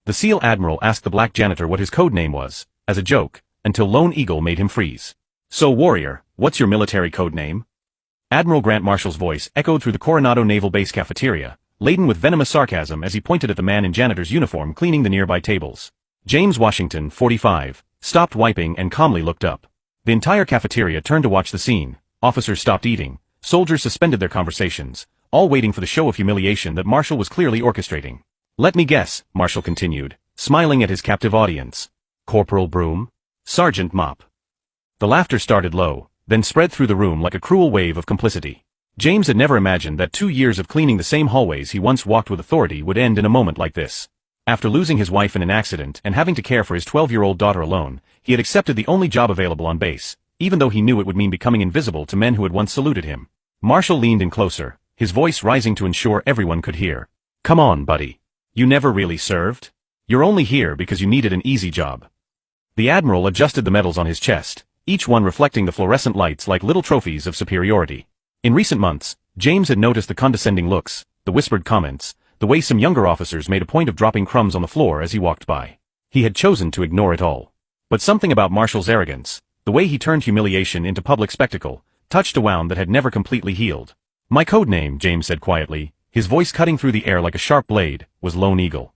The SEAL Admiral asked the black janitor what his code name was, as a joke, until Lone Eagle made him freeze. "So warrior, what's your military code name?" Admiral Grant Marshall's voice echoed through the Coronado Naval Base cafeteria, laden with venomous sarcasm as he pointed at the man in janitor's uniform cleaning the nearby tables. James Washington, 45, stopped wiping and calmly looked up. The entire cafeteria turned to watch the scene. Officers stopped eating, soldiers suspended their conversations, all waiting for the show of humiliation that Marshall was clearly orchestrating. "Let me guess," Marshall continued, smiling at his captive audience. "Corporal Broom? Sergeant Mop?" The laughter started low, then spread through the room like a cruel wave of complicity. James had never imagined that 2 years of cleaning the same hallways he once walked with authority would end in a moment like this. After losing his wife in an accident and having to care for his 12-year-old daughter alone, he had accepted the only job available on base, even though he knew it would mean becoming invisible to men who had once saluted him. Marshall leaned in closer, his voice rising to ensure everyone could hear. "Come on, buddy. You never really served? You're only here because you needed an easy job." The Admiral adjusted the medals on his chest, each one reflecting the fluorescent lights like little trophies of superiority. In recent months, James had noticed the condescending looks, the whispered comments, the way some younger officers made a point of dropping crumbs on the floor as he walked by. He had chosen to ignore it all. But something about Marshall's arrogance, the way he turned humiliation into public spectacle, touched a wound that had never completely healed. "My code name," James said quietly, his voice cutting through the air like a sharp blade, was Lone Eagle.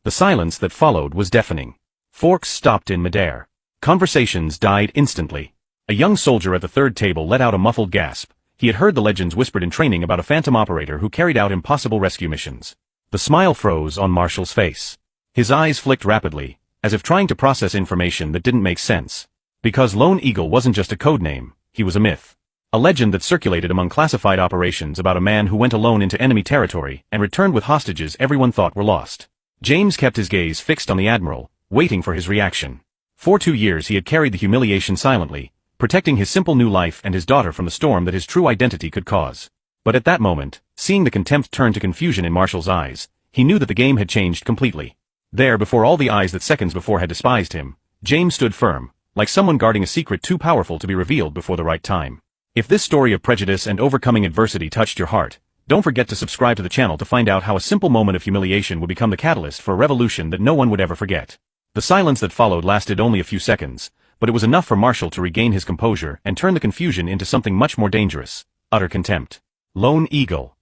The silence that followed was deafening. Forks stopped in midair. Conversations died instantly. A young soldier at the third table let out a muffled gasp. He had heard the legends whispered in training about a phantom operator who carried out impossible rescue missions. The smile froze on Marshall's face. His eyes flicked rapidly, as if trying to process information that didn't make sense. Because Lone Eagle wasn't just a code name, he was a myth. A legend that circulated among classified operations about a man who went alone into enemy territory and returned with hostages everyone thought were lost. James kept his gaze fixed on the Admiral, waiting for his reaction. For 2 years he had carried the humiliation silently, protecting his simple new life and his daughter from the storm that his true identity could cause. But at that moment, seeing the contempt turn to confusion in Marshall's eyes, he knew that the game had changed completely. There, before all the eyes that seconds before had despised him, James stood firm, like someone guarding a secret too powerful to be revealed before the right time. If this story of prejudice and overcoming adversity touched your heart, don't forget to subscribe to the channel to find out how a simple moment of humiliation would become the catalyst for a revolution that no one would ever forget. The silence that followed lasted only a few seconds, but it was enough for Marshall to regain his composure and turn the confusion into something much more dangerous: utter contempt. Lone Eagle.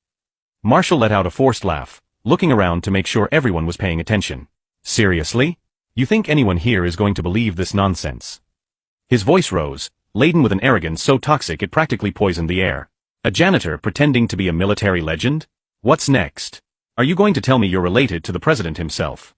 Marshall let out a forced laugh, looking around to make sure everyone was paying attention. "Seriously? You think anyone here is going to believe this nonsense?" His voice rose, laden with an arrogance so toxic it practically poisoned the air. "A janitor pretending to be a military legend? What's next? Are you going to tell me you're related to the president himself?"